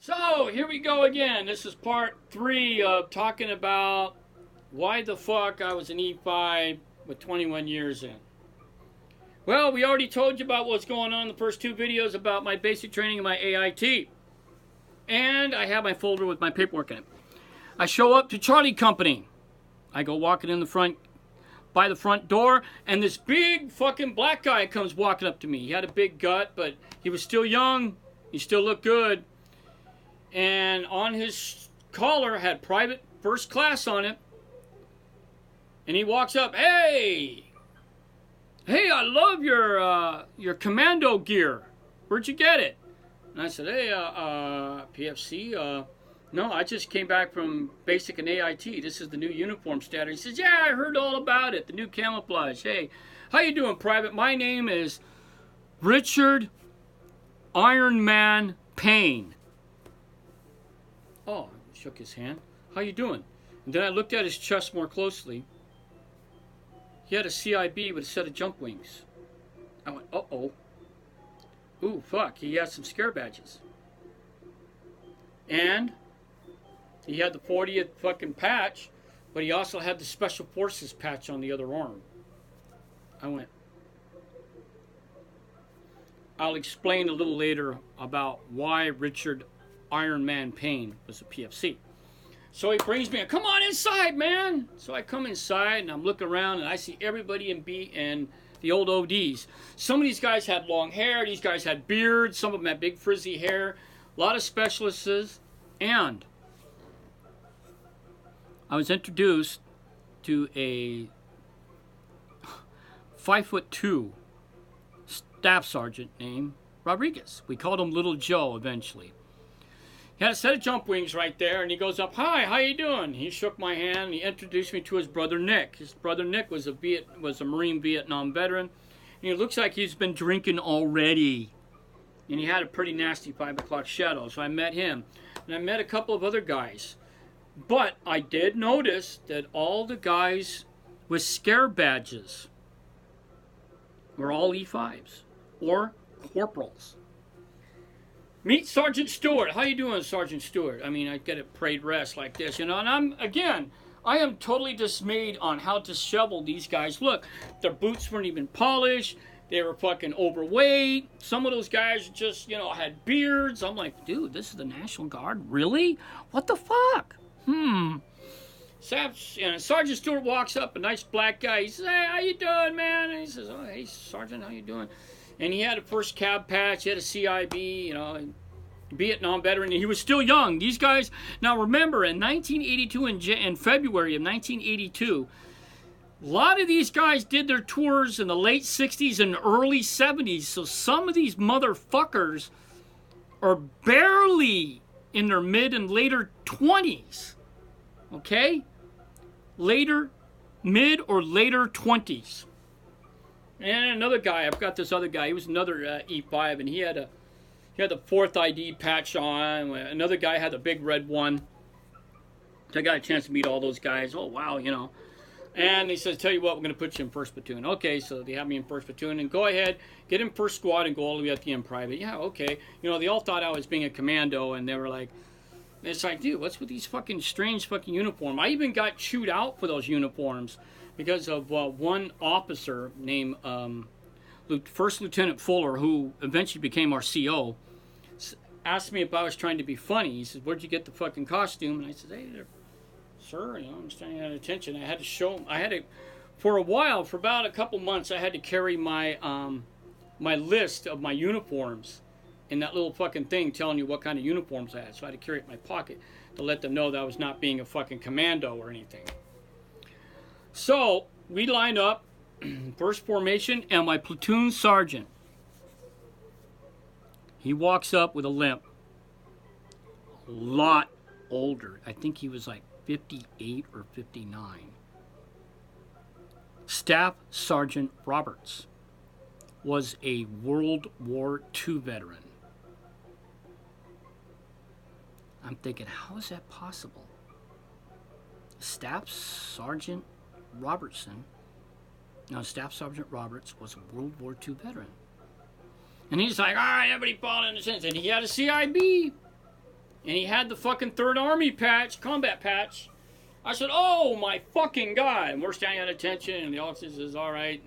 So here we go again. This is part 3 of talking about why the fuck I was an E5 with 21 years in. Well, we already told you about what's going on in the first 2 videos about my basic training and my AIT. And I have my folder with my paperwork in it. I show up to Charlie Company. I go walking in the front, by the front door, and this big fucking black guy comes walking up to me. He had a big gut, but he was still young. He still looked good. And on his collar had private first class on it. And he walks up, hey, I love your commando gear. Where'd you get it? And I said, hey, PFC, no, I just came back from basic and AIT. This is the new uniform standard. He says, yeah, I heard all about it, the new camouflage. Hey, how you doing, Private? My name is Richard Iron Man Payne. Oh, shook his hand. How you doing? And then I looked at his chest more closely. He had a CIB with a set of jump wings. I went, uh-oh. Ooh, fuck, he had some scare badges. And he had the 40th fucking patch, but he also had the Special Forces patch on the other arm. I went, I'll explain a little later about why Richard Iron Man Payne was a PFC. So he brings me, come on inside, man. So I come inside and I'm looking around and I see everybody in the old ODs. Some of these guys had long hair, these guys had beards, some of them had big frizzy hair, a lot of specialists, and I was introduced to a 5'2" staff sergeant named Rodriguez. We called him Little Joe eventually. He had a set of jump wings right there, and he goes up, hi, how you doing? He shook my hand, and he introduced me to his brother Nick. His brother Nick was a Marine Vietnam veteran, and it looks like he's been drinking already. And he had a pretty nasty 5 o'clock shadow, so I met him. And I met a couple of other guys. But I did notice that all the guys with scare badges were all E5s, or corporals. Meet Sergeant Stewart. How you doing, Sergeant Stewart? I mean, I get a parade rest like this, you know, and I am totally dismayed on how disheveled these guys look. Their boots weren't even polished. They were fucking overweight. Some of those guys just, you know, had beards. I'm like, dude, this is the National Guard? Really? What the fuck? Sergeant Stewart walks up, a nice black guy. He says, hey, how you doing, man? And he says, oh, hey, Sergeant, how you doing? And he had a first cab patch, he had a CIB, you know, Vietnam veteran, and he was still young. These guys, now remember, in 1982, in February of 1982, a lot of these guys did their tours in the late 60s and early 70s, so some of these motherfuckers are barely in their mid and later 20s, okay? Mid or later 20s. And another guy, I've got this other guy, he was another E5, and he had the 4th ID patch on. Another guy had the big red one. So I got a chance to meet all those guys. Oh, wow, you know. And he says, tell you what, we're going to put you in 1st Platoon. Okay, so they have me in 1st Platoon, and go ahead, get in 1st Squad and go all the way up to the end private. Yeah, okay. You know, they all thought I was being a commando, and they were like, it's like, dude, what's with these fucking strange fucking uniforms? I even got chewed out for those uniforms because of one officer named First Lieutenant Fuller, who eventually became our CO, asked me if I was trying to be funny. He said, where'd you get the fucking costume? And I said, hey, sir, you know, I'm just trying to get attention. I had to show him. For a while, for about a couple months, I had to carry my my list of my uniforms in that little fucking thing telling you what kind of uniforms I had. So I had to carry it in my pocket to let them know that I was not being a fucking commando or anything. So we lined up, first formation, and my platoon sergeant, he walks up with a limp. A lot older. I think he was like 58 or 59. Staff Sergeant Roberts was a World War II veteran. I'm thinking, how is that possible? Staff Sergeant Robertson, now Staff Sergeant Roberts, was a World War II veteran. And he's like, all right, everybody fall in the sense. And he had a CIB. And he had the fucking 3rd Army patch, combat patch. I said, oh my fucking God. And we're standing at attention, and the officer says, all right.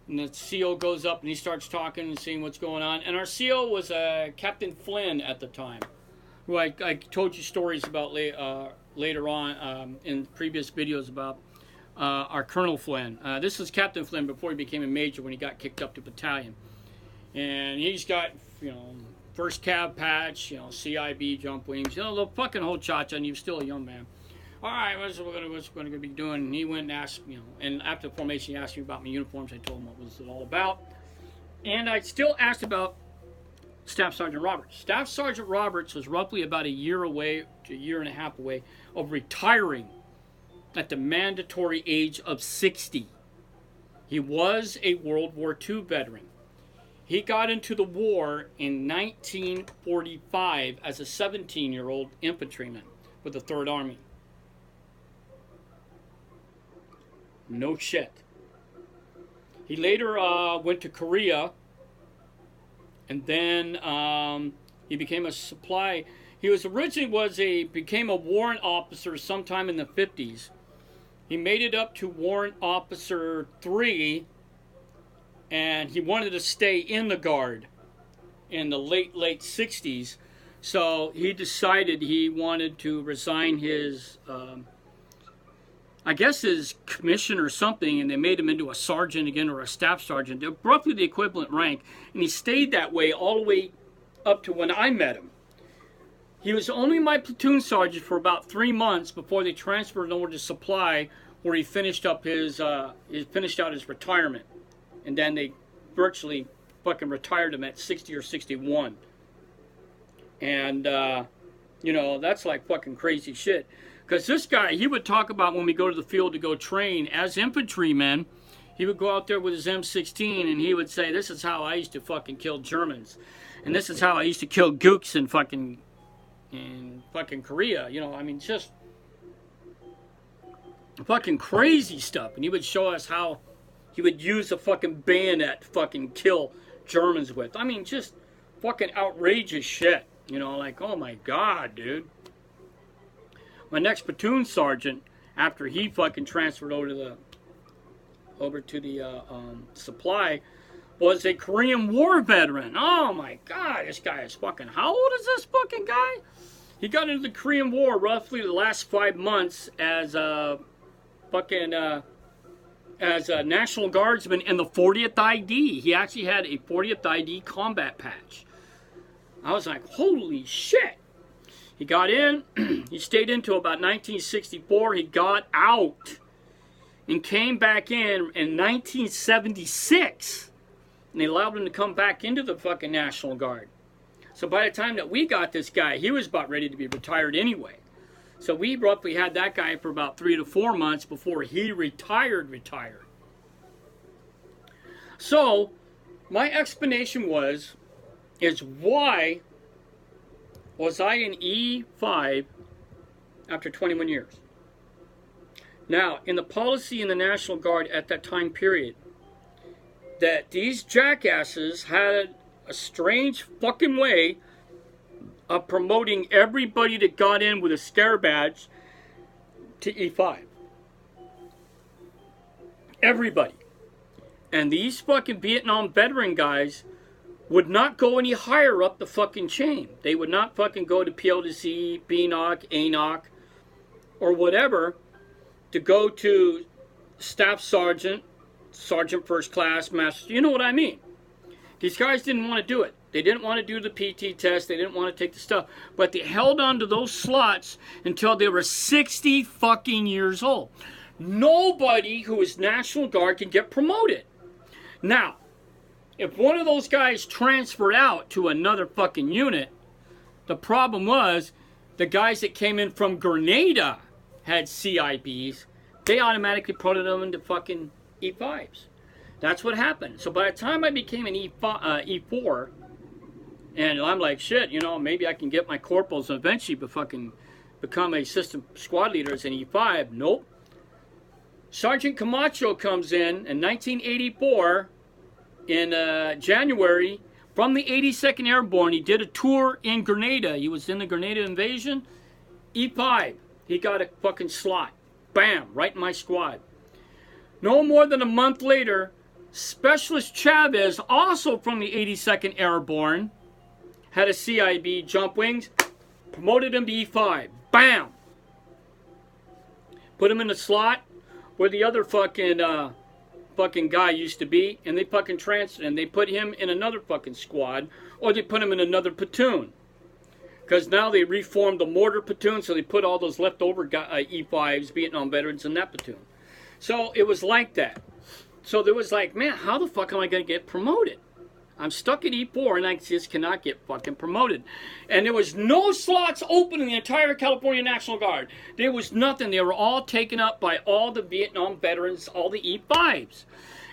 And the SEAL goes up and he starts talking and seeing what's going on. And our SEAL was Captain Flynn at the time, who I told you stories about later on in previous videos about our Colonel Flynn. This is Captain Flynn before he became a major when he got kicked up to battalion. And he's got, you know, 1st Cav patch, you know, CIB, jump wings, you know, the fucking whole cha-cha, and he was still a young man. All right, what's going to be doing? And he went and asked, you know, and after the formation, he asked me about my uniforms. I told him what was it all about. And I still asked about Staff Sergeant Roberts. Staff Sergeant Roberts was roughly about a year away to a year and a half away of retiring at the mandatory age of 60. He was a World War II veteran. He got into the war in 1945 as a 17-year-old infantryman with the 3rd Army. No shit. He later went to Korea, and then he became a supply. He was originally became a warrant officer sometime in the 50s. He made it up to warrant officer 3, and he wanted to stay in the Guard in the late 60s. So he decided he wanted to resign his I guess his commission or something, and they made him into a sergeant again, or a staff sergeant. They're roughly the equivalent rank, and he stayed that way all the way up to when I met him. He was only my platoon sergeant for about 3 months before they transferred him over to supply, where he finished up his out his retirement, and then they virtually fucking retired him at 60 or 61. And you know, that's like fucking crazy shit. Because this guy, he would talk about when we go to the field to go train as infantrymen, he would go out there with his M16 and he would say, this is how I used to fucking kill Germans. And this is how I used to kill gooks in fucking Korea. You know, I mean, just fucking crazy stuff. And he would show us how he would use a fucking bayonet to fucking kill Germans with. I mean, just fucking outrageous shit. You know, like, oh my God, dude. My next platoon sergeant, after he fucking transferred over to the supply, was a Korean War veteran. Oh my God, this guy is fucking. How old is this fucking guy? He got into the Korean War roughly the last 5 months as a National Guardsman in the 40th ID. He actually had a 40th ID combat patch. I was like, holy shit. He got in, he stayed into about 1964, he got out and came back in 1976. And they allowed him to come back into the fucking National Guard. So by the time that we got this guy, he was about ready to be retired anyway. So we roughly had that guy for about 3 to 4 months before he retired. So my explanation is why was I in E5 after 21 years? Now, in the policy in the National Guard at that time period, that these jackasses had a strange fucking way of promoting everybody that got in with a scare badge to E5. Everybody. And these fucking Vietnam veteran guys would not go any higher up the fucking chain. They would not fucking go to PLDC, BNOC, ANOC, or whatever to go to staff sergeant, sergeant first class, master. You know what I mean? These guys didn't want to do it. They didn't want to do the PT test. They didn't want to take the stuff. But they held on to those slots until they were 60 fucking years old. Nobody who is National Guard can get promoted. Now, if one of those guys transferred out to another fucking unit, the problem was the guys that came in from Grenada had CIBs. They automatically put them into fucking E5s. That's what happened. So by the time I became an E4, and I'm like, shit, you know, maybe I can get my corporals and eventually become a system squad leader as an E5. Nope. Sergeant Camacho comes in 1984 in January from the 82nd Airborne. He did a tour in Grenada. He was in the Grenada invasion. E5. He got a fucking slot. Bam, right in my squad. No more than a month later, Specialist Chavez, also from the 82nd Airborne, had a CIB jump wings, promoted him to E5. Bam! Put him in the slot where the other fucking guy used to be, and they fucking transferred him. They put him in another fucking squad, or they put him in another platoon. Because now they reformed the mortar platoon, so they put all those leftover E5s, Vietnam veterans, in that platoon. So it was like that. So there was like, man, how the fuck am I going to get promoted? I'm stuck at E4 and I just cannot get fucking promoted. And there was no slots open in the entire California National Guard. There was nothing. They were all taken up by all the Vietnam veterans, all the E5s.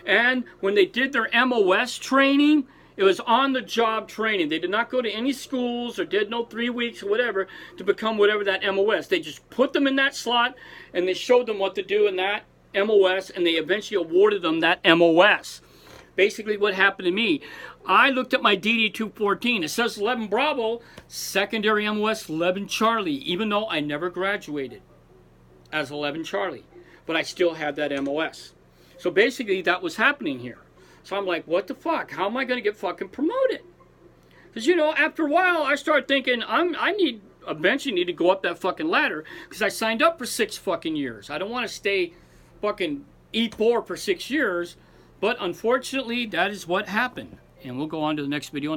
And when they did their MOS training, it was on-the-job training. They did not go to any schools or did no 3 weeks or whatever to become whatever that MOS. They just put them in that slot and they showed them what to do in that MOS, and they eventually awarded them that MOS. Basically what happened to me, I looked at my DD-214. It says 11 Bravo, secondary MOS 11 Charlie, even though I never graduated as 11 Charlie. But I still had that MOS. So basically that was happening here. So I'm like, what the fuck? How am I going to get fucking promoted? Because, you know, after a while, I started thinking, I eventually need to go up that fucking ladder, because I signed up for 6 fucking years. I don't want to stay fucking E4 for 6 years, but unfortunately, that is what happened. And we'll go on to the next video.